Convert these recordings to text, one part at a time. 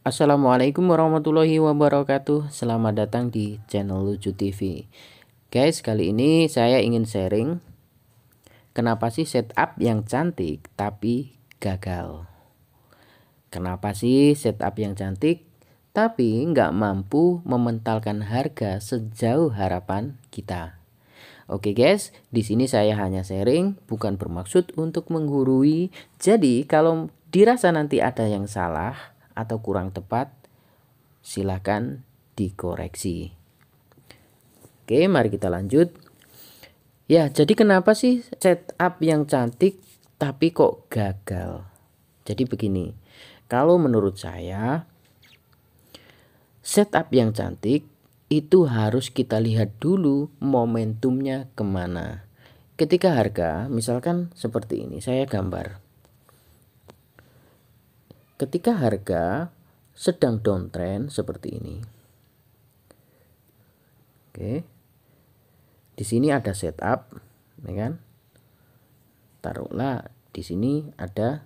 Assalamualaikum warahmatullahi wabarakatuh. Selamat datang di channel Lucu TV. Guys, kali ini saya ingin sharing kenapa sih setup yang cantik tapi gagal. Kenapa sih setup yang cantik tapi nggak mampu mementalkan harga sejauh harapan kita. Oke guys, di sini saya hanya sharing, bukan bermaksud untuk menggurui. Jadi kalau dirasa nanti ada yang salah atau kurang tepat, silahkan dikoreksi. Oke, mari kita lanjut. Ya, jadi kenapa sih setup yang cantik tapi kok gagal? Jadi begini, kalau menurut saya setup yang cantik itu harus kita lihat dulu momentumnya kemana. Ketika harga, misalkan seperti ini, saya gambar. Ketika harga sedang downtrend seperti ini. Oke. Di sini ada setup, ya kan? Taruhlah di sini ada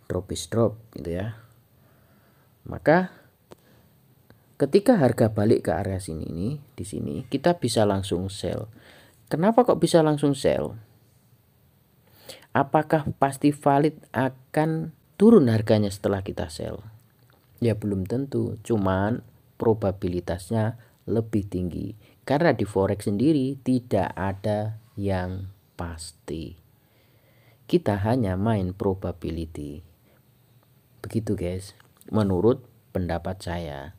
drop gitu ya. Maka ketika harga balik ke area sini nih, di sini kita bisa langsung sell. Kenapa kok bisa langsung sell? Apakah pasti valid akan turun harganya setelah kita sell? Ya belum tentu, cuman probabilitasnya lebih tinggi. Karena di forex sendiri tidak ada yang pasti. Kita hanya main probability. Begitu guys, menurut pendapat saya.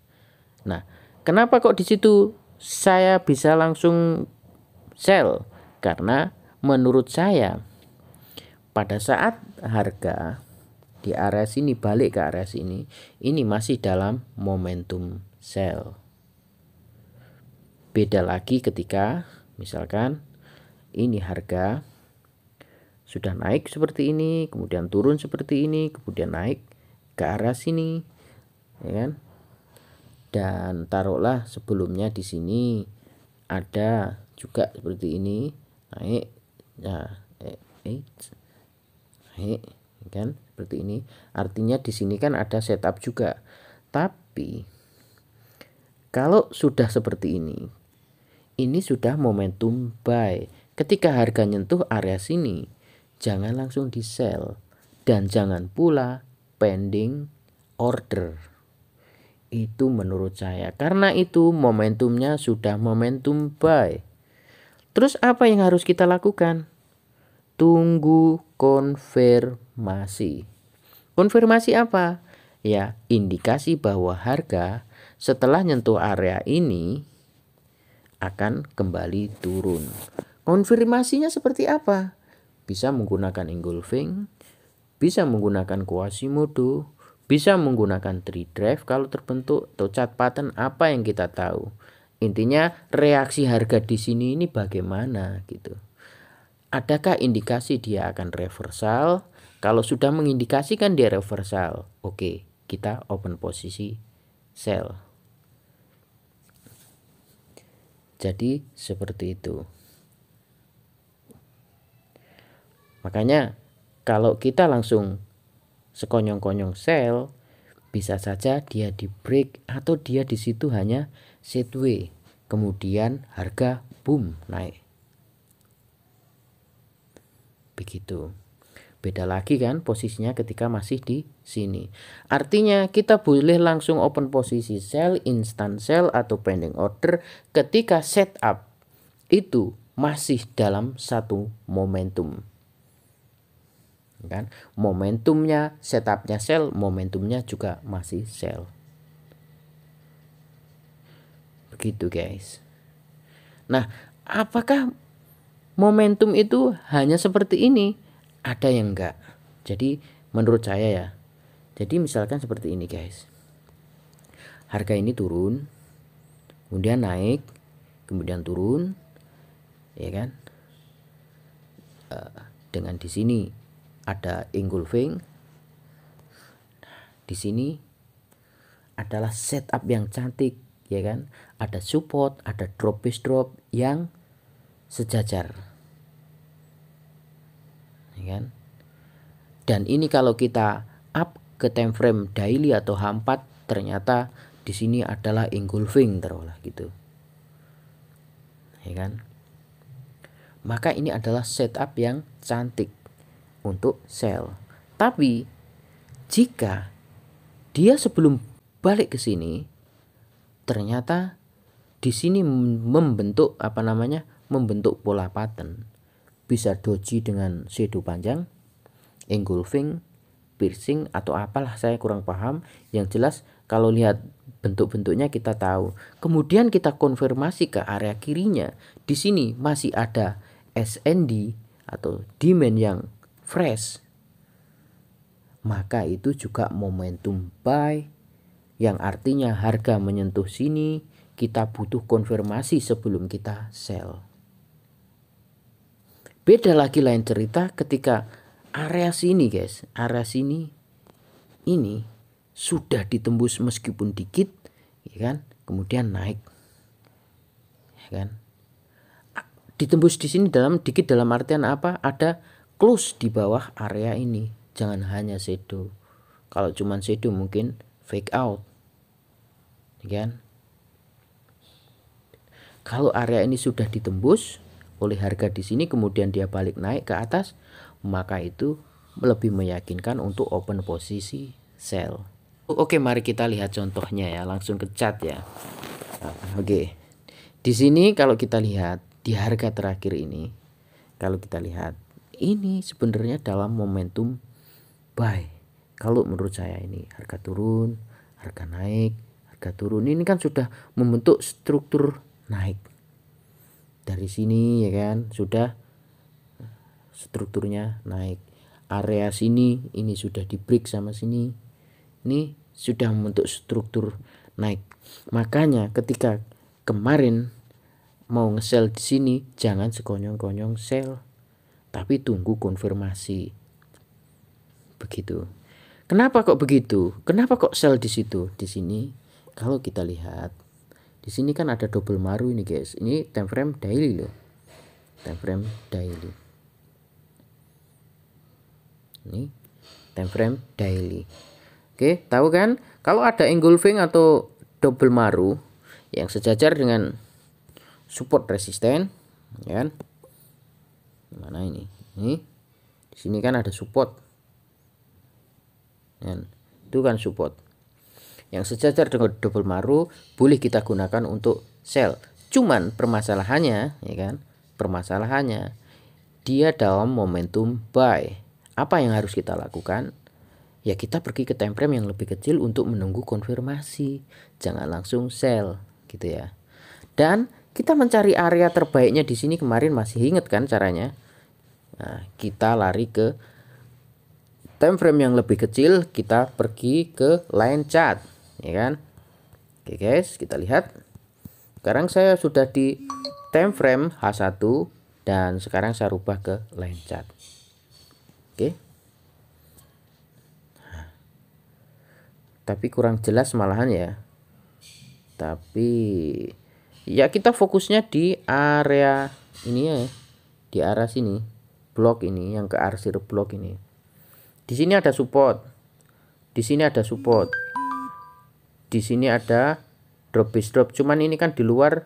Nah, kenapa kok di situ saya bisa langsung sell? Karena menurut saya pada saat harga di area sini balik ke area sini, ini masih dalam momentum sell. Beda lagi ketika misalkan ini harga sudah naik seperti ini, kemudian turun seperti ini, kemudian naik ke arah sini, ya kan? Dan taruhlah sebelumnya di sini ada juga seperti ini, naik, ya, naik, kan? Seperti ini. Artinya di sini kan ada setup juga. Tapi kalau sudah seperti ini sudah momentum buy. Ketika harga nyentuh area sini, jangan langsung di sell dan jangan pula pending order. Itu menurut saya, karena itu momentumnya sudah momentum buy. Terus apa yang harus kita lakukan? Tunggu konfirmasi. Konfirmasi apa? Ya, indikasi bahwa harga setelah nyentuh area ini akan kembali turun. Konfirmasinya seperti apa? Bisa menggunakan engulfing, bisa menggunakan Quasimodo, bisa menggunakan tree drive kalau terbentuk, atau chart pattern, apa yang kita tahu. Intinya reaksi harga di sini ini bagaimana gitu. Adakah indikasi dia akan reversal? Kalau sudah mengindikasikan dia reversal, oke, kita open posisi sell. Jadi seperti itu. Makanya kalau kita langsung sekonyong-konyong sell, bisa saja dia di break atau dia di situ hanya sideways, kemudian harga boom naik. Begitu. Beda lagi kan posisinya ketika masih di sini. Artinya kita boleh langsung open posisi sell, instant sell atau pending order ketika setup itu masih dalam satu momentum. Kan? Momentumnya, setupnya sell, momentumnya juga masih sell. Begitu guys. Nah, apakah momentum itu hanya seperti ini? Ada yang enggak. Jadi menurut saya ya, jadi misalkan seperti ini guys, harga ini turun, kemudian naik, kemudian turun, ya kan? Dengan di sini ada engulfing, di sini adalah setup yang cantik, ya kan? Ada support, ada drop yang sejajar, ya kan? Dan ini kalau kita up ke time frame daily atau H4, ternyata di sini adalah engulfing taruhlah gitu. Ya kan? Maka ini adalah setup yang cantik untuk sell. Tapi jika dia sebelum balik ke sini ternyata di sini membentuk membentuk pola pattern, bisa doji dengan shadow panjang, engulfing, piercing atau apalah, saya kurang paham. Yang jelas kalau lihat bentuk-bentuknya kita tahu. Kemudian kita konfirmasi ke area kirinya. Di sini masih ada SND atau demand yang fresh. Maka itu juga momentum buy, yang artinya harga menyentuh sini, kita butuh konfirmasi sebelum kita sell. Beda lagi lain cerita ketika area sini guys, area sini ini sudah ditembus meskipun dikit, ya kan, kemudian naik, ya kan. Ditembus di sini dikit dalam artian apa? Ada close di bawah area ini, jangan hanya shadow. Kalau cuman shadow mungkin fake out, ya kan. Kalau area ini sudah ditembus oleh harga di sini kemudian dia balik naik ke atas, maka itu lebih meyakinkan untuk open posisi sell. Oke, mari kita lihat contohnya ya, langsung ke chart ya. Oke. Di sini kalau kita lihat di harga terakhir ini, kalau kita lihat ini sebenarnya dalam momentum buy. Kalau menurut saya ini harga turun, harga naik, harga turun, ini kan sudah membentuk struktur naik. Dari sini ya kan sudah strukturnya naik. Area sini ini sudah di break sama sini. Ini sudah membentuk struktur naik. Makanya ketika kemarin mau nge-sell di sini jangan sekonyong-konyong sell, tapi tunggu konfirmasi. Begitu. Kenapa kok begitu? Kenapa kok sell di situ? Di sini kalau kita lihat di sini kan ada double maru ini guys. Ini time frame daily loh. Time frame daily. Ini time frame daily. Oke, tahu kan? Kalau ada engulfing atau double maru yang sejajar dengan support resisten, ya kan? Mana ini? Ini di sini kan ada support. Dan itu kan support. Yang sejajar dengan double maru boleh kita gunakan untuk sell. Cuman permasalahannya, ya kan? Permasalahannya dia dalam momentum buy. Apa yang harus kita lakukan? Ya kita pergi ke time frame yang lebih kecil untuk menunggu konfirmasi. Jangan langsung sell, gitu ya. Dan kita mencari area terbaiknya di sini kemarin masih ingat kan caranya? Nah, kita lari ke time frame yang lebih kecil, kita pergi ke line chart, ya kan? Oke guys, kita lihat. Sekarang saya sudah di time frame H1 dan sekarang saya rubah ke line chart. Oke. Tapi kurang jelas malahan ya. Tapi ya kita fokusnya di area ini ya. Di area sini. Blok ini yang ke arsir blok ini. Di sini ada support. Di sini ada support. Di sini ada drop base drop. Cuman ini kan di luar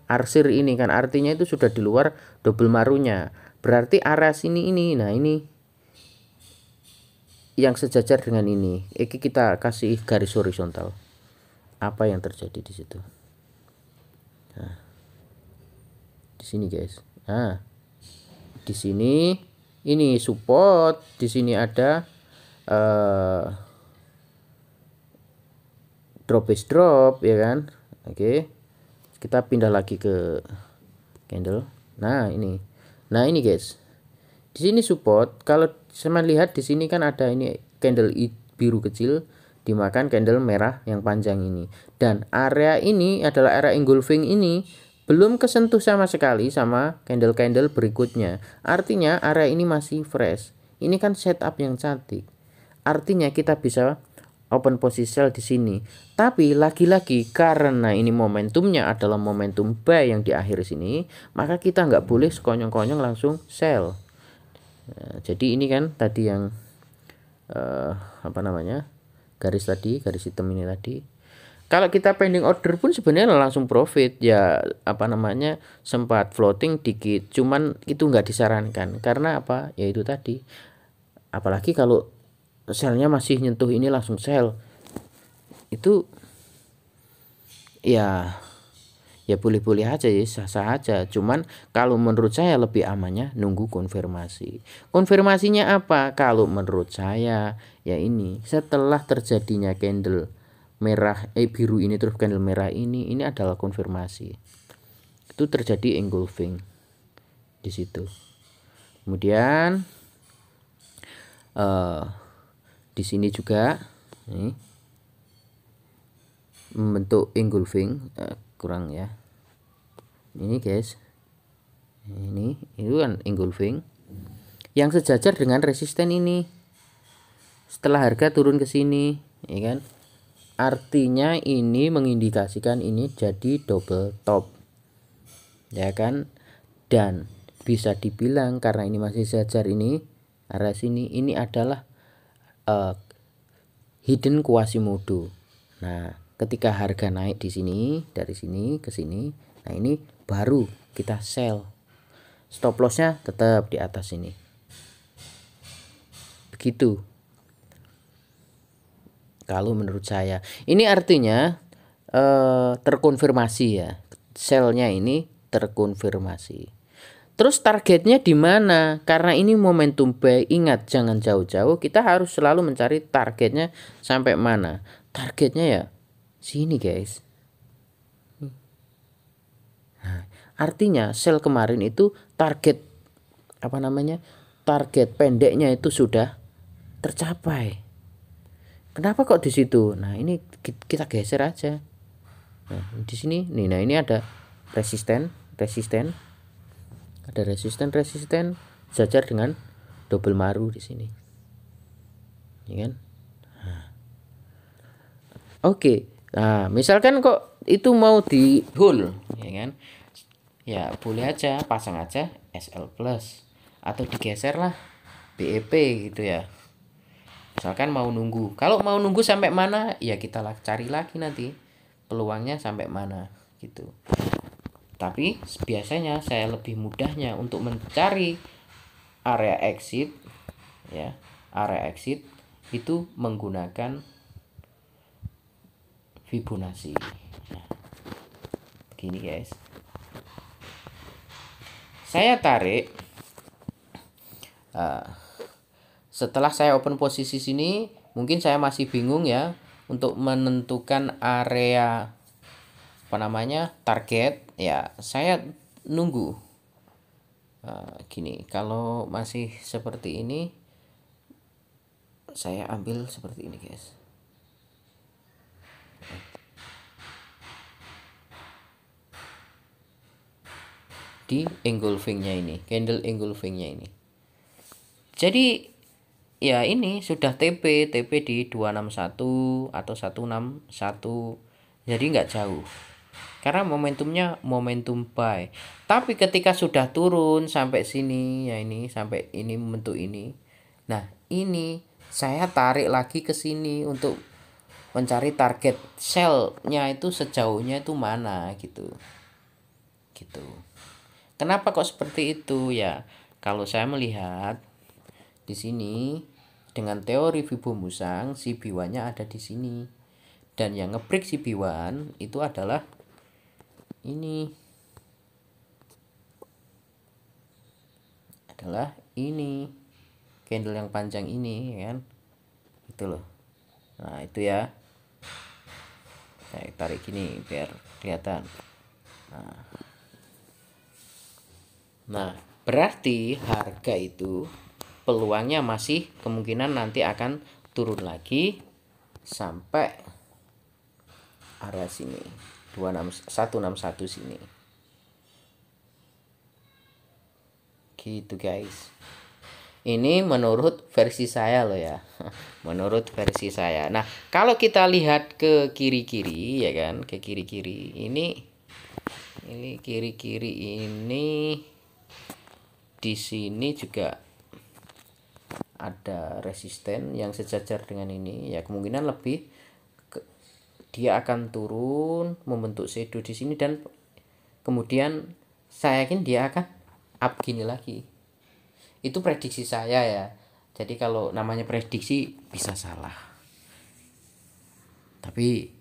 arsir ini kan, artinya itu sudah di luar double marunya. Berarti area sini ini. Nah, ini yang sejajar dengan ini. Iki kita kasih garis horizontal. Apa yang terjadi di situ? Nah, di sini guys. Nah, di sini ini support, di sini ada drop base drop, ya kan? Oke. Kita pindah lagi ke candle. Nah, ini. Nah, ini guys. Di sini support. Kalau saya lihat di sini kan ada ini candle biru kecil dimakan candle merah yang panjang ini. Dan area ini adalah area engulfing ini belum kesentuh sama sekali sama candle-candle berikutnya. Artinya area ini masih fresh. Ini kan setup yang cantik. Artinya kita bisa open posisi sell di sini. Tapi lagi-lagi karena ini momentumnya adalah momentum buy yang di akhir sini, maka kita nggak boleh sekonyong-konyong langsung sell. Nah, jadi ini kan tadi yang apa namanya, garis tadi, garis hitam ini tadi. Kalau kita pending order pun sebenarnya langsung profit ya, apa namanya, sempat floating dikit, cuman itu nggak disarankan karena apa ya, itu tadi, apalagi kalau sellnya masih nyentuh ini langsung sell, itu ya boleh-boleh aja ya, sah-sah aja. Cuman kalau menurut saya lebih amannya nunggu konfirmasi. Konfirmasinya apa? Kalau menurut saya ya ini, setelah terjadinya candle merah biru ini terus candle merah ini adalah konfirmasi. Itu terjadi engulfing di situ. Kemudian di sini juga nih membentuk engulfing, kurang ya. Ini guys. Ini itu kan engulfing yang sejajar dengan resisten ini. Setelah harga turun ke sini, ya kan? Artinya ini mengindikasikan ini jadi double top. Ya kan? Dan bisa dibilang karena ini masih sejajar ini arah sini, ini adalah hidden Quasimodo. Nah, ketika harga naik di sini, dari sini ke sini, nah ini baru kita sell. Stop lossnya tetap di atas ini. Begitu. Kalau menurut saya, ini artinya terkonfirmasi ya. Sellnya ini terkonfirmasi. Terus targetnya di mana? Karena ini momentum buy, ingat jangan jauh-jauh. Kita harus selalu mencari targetnya sampai mana. Targetnya ya sini guys. Nah, artinya sell kemarin itu target apa namanya? Target pendeknya itu sudah tercapai. Kenapa kok di situ? Nah, ini kita geser aja. Nah, di sini nih, nah ini ada resisten. Ada resisten sejajar dengan double maru di sini. Ya kan? Nah. Oke. Nah, misalkan kok itu mau di hold, ya kan? Ya, boleh aja pasang aja SL plus atau digeser lah BEP gitu ya. Misalkan mau nunggu. Kalau mau nunggu sampai mana, ya kita cari lagi nanti peluangnya sampai mana gitu. Tapi biasanya saya lebih mudahnya untuk mencari area exit ya. Area exit itu menggunakan Fibonacci. Nah, begini guys. Saya tarik setelah saya open posisi sini, mungkin saya masih bingung ya untuk menentukan area apa namanya target ya. Saya nunggu gini. Kalau masih seperti ini, saya ambil seperti ini guys. Di engulfingnya ini, candle engulfingnya ini. Jadi ya ini sudah TP di 261 atau 161. Jadi nggak jauh. Karena momentumnya momentum buy. Tapi ketika sudah turun sampai sini ya, ini sampai ini membentuk ini. Nah, ini saya tarik lagi ke sini untuk mencari target sell-nya itu sejauhnya itu mana gitu. Gitu. Kenapa kok seperti itu ya? Kalau saya melihat di sini dengan teori Fibonacci, si B1-nya ada di sini. Dan yang ngebreak si B1 itu adalah ini. Adalah ini. Candle yang panjang ini kan. Itu loh. Nah, itu ya. Saya tarik gini biar kelihatan. Nah, berarti harga itu peluangnya masih kemungkinan nanti akan turun lagi sampai area sini 161 sini. Gitu guys. Ini menurut versi saya loh ya. Menurut versi saya. Nah, kalau kita lihat ke kiri-kiri ya kan, ke kiri-kiri ini kiri-kiri ini di sini juga ada resisten yang sejajar dengan ini, ya kemungkinan lebih dia akan turun membentuk shadow di sini, dan kemudian saya yakin dia akan up gini lagi. Itu prediksi saya ya. Jadi kalau namanya prediksi bisa salah. Tapi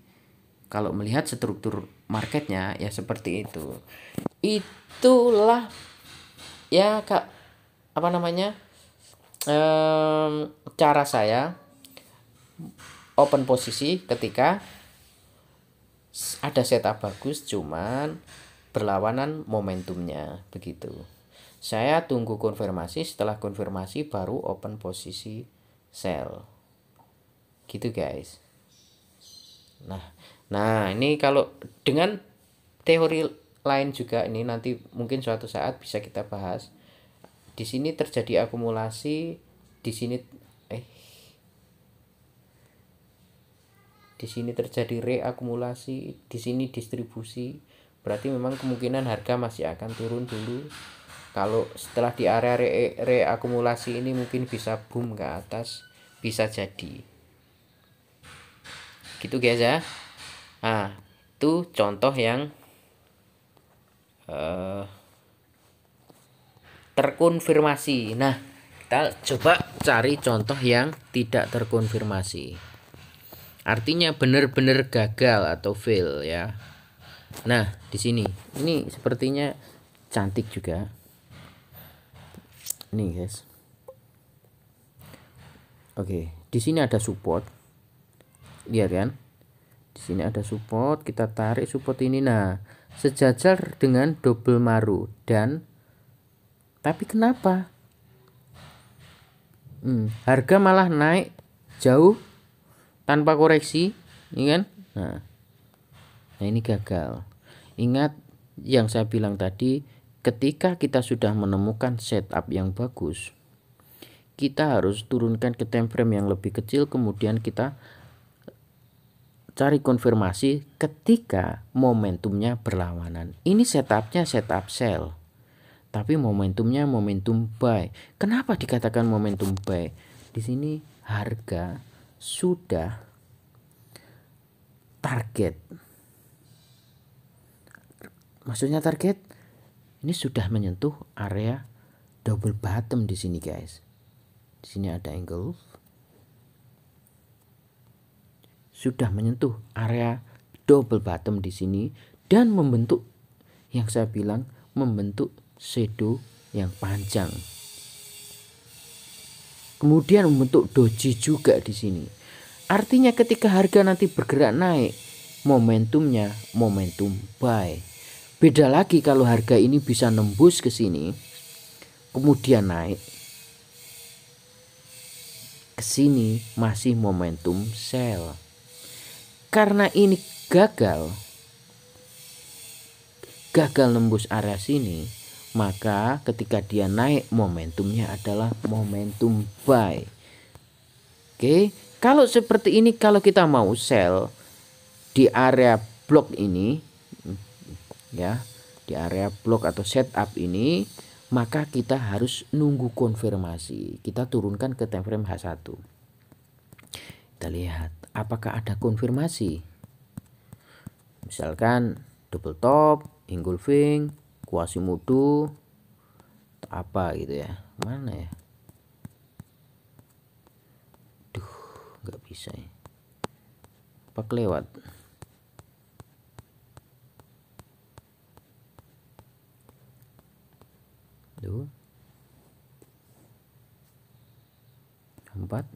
kalau melihat struktur marketnya ya seperti itu. Itulah ya Kak, apa namanya, cara saya open posisi ketika ada setup bagus cuman berlawanan momentumnya begitu. Saya tunggu konfirmasi, setelah konfirmasi baru open posisi sell. Gitu guys. Nah, ini kalau dengan teori lain juga ini nanti mungkin suatu saat bisa kita bahas. Di sini terjadi akumulasi, di sini di sini terjadi reakumulasi, di sini distribusi. Berarti memang kemungkinan harga masih akan turun dulu. Kalau setelah di area reakumulasi ini mungkin bisa boom ke atas, bisa jadi. Gitu guys ya. Nah, itu contoh yang terkonfirmasi. Nah, kita coba cari contoh yang tidak terkonfirmasi. Artinya benar-benar gagal atau fail ya. Nah, di sini ini sepertinya cantik juga. Nih guys. Oke, di sini ada support. Lihat kan? Di sini ada support, kita tarik support ini. Nah, sejajar dengan double maru, dan tapi kenapa harga malah naik jauh tanpa koreksi, ini kan? Nah, ini gagal. Ingat yang saya bilang tadi, ketika kita sudah menemukan setup yang bagus, kita harus turunkan ke time frame yang lebih kecil, kemudian kita cari konfirmasi ketika momentumnya berlawanan. Ini setupnya setup sell, tapi momentumnya momentum buy. Kenapa dikatakan momentum buy? Di sini harga sudah target. Maksudnya target ini sudah menyentuh area double bottom di sini guys. Di sini ada angle sudah menyentuh area double bottom di sini dan membentuk yang saya bilang membentuk shadow yang panjang. Kemudian membentuk doji juga di sini. Artinya ketika harga nanti bergerak naik, momentumnya momentum buy. Beda lagi kalau harga ini bisa nembus ke sini, kemudian naik ke sini masih momentum sell. Karena ini gagal nembus area sini, maka ketika dia naik momentumnya adalah momentum buy. Oke, kalau seperti ini, kalau kita mau sell di area block ini ya, di area block atau setup ini, maka kita harus nunggu konfirmasi. Kita turunkan ke time frame H1. Kita lihat apakah ada konfirmasi. Misalkan double top, engulfing, Quasimodo, apa gitu ya. Mana ya? Duh, nggak bisa ya. Apa kelewat? Duh. 4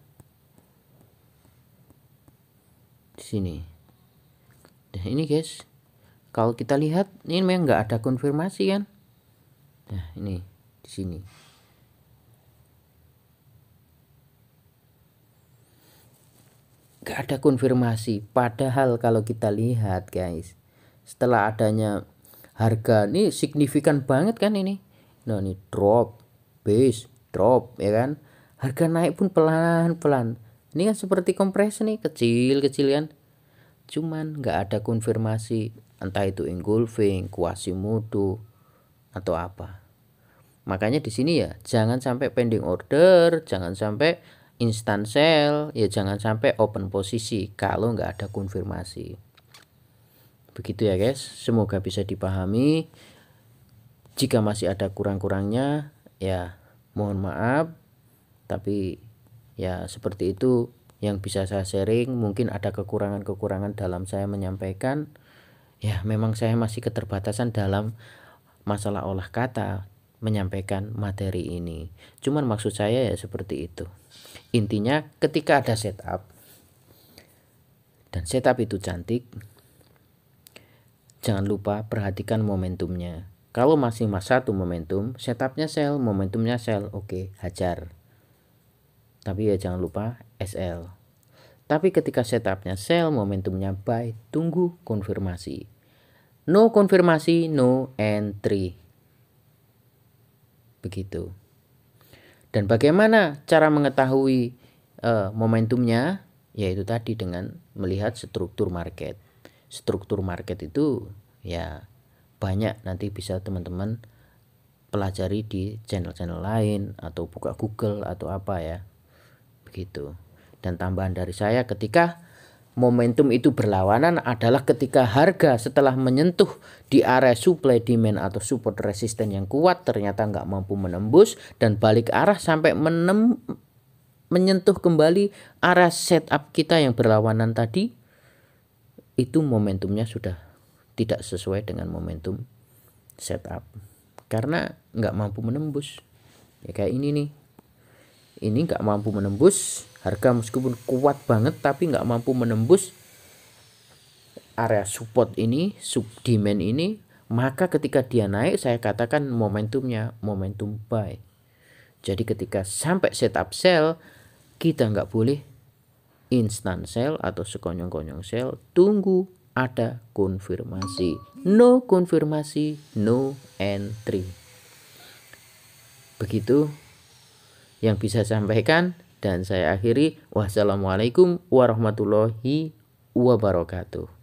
di sini. Nah, ini guys. Kalau kita lihat ini memang nggak ada konfirmasi kan? Nah, ini di sini. Nggak ada konfirmasi. Padahal kalau kita lihat guys, setelah adanya harga ini signifikan banget kan ini. Nah, ini drop, base, drop ya kan. Harga naik pun pelan-pelan. Ini kan seperti kompresi nih, kecil-kecil kan. Cuman nggak ada konfirmasi, entah itu engulfing, Quasimodo atau apa. Makanya di sini ya jangan sampai pending order, jangan sampai instant sell, ya jangan sampai open posisi kalau nggak ada konfirmasi. Begitu ya guys, semoga bisa dipahami. Jika masih ada kurang-kurangnya ya mohon maaf, tapi ya seperti itu yang bisa saya sharing. Mungkin ada kekurangan-kekurangan dalam saya menyampaikan, ya memang saya masih keterbatasan dalam masalah olah kata menyampaikan materi ini. Cuman maksud saya ya seperti itu. Intinya ketika ada setup dan setup itu cantik, jangan lupa perhatikan momentumnya. Kalau masih satu momentum, setupnya sell, momentumnya sell, oke, hajar. Tapi ya jangan lupa SL. Tapi ketika setupnya sell, momentumnya buy, tunggu konfirmasi. No konfirmasi, no entry. Begitu. Dan bagaimana cara mengetahui momentumnya? Yaitu tadi dengan melihat struktur market. Struktur market itu ya banyak, nanti bisa teman-teman pelajari di channel-channel lain atau buka Google atau apa ya. Begitu. Dan tambahan dari saya, ketika momentum itu berlawanan adalah ketika harga setelah menyentuh di area supply demand atau support resisten yang kuat ternyata nggak mampu menembus dan balik arah sampai menyentuh kembali area setup kita yang berlawanan tadi, itu momentumnya sudah tidak sesuai dengan momentum setup karena nggak mampu menembus. Ya kayak ini nih, ini nggak mampu menembus, harga meskipun kuat banget tapi nggak mampu menembus area support ini, sub demand ini, maka ketika dia naik saya katakan momentumnya momentum buy. Jadi ketika sampai setup sell, kita nggak boleh instant sell atau sekonyong-konyong sell, tunggu ada konfirmasi. No konfirmasi, no entry. Begitu yang bisa saya sampaikan dan saya akhiri. Wassalamualaikum warahmatullahi wabarakatuh.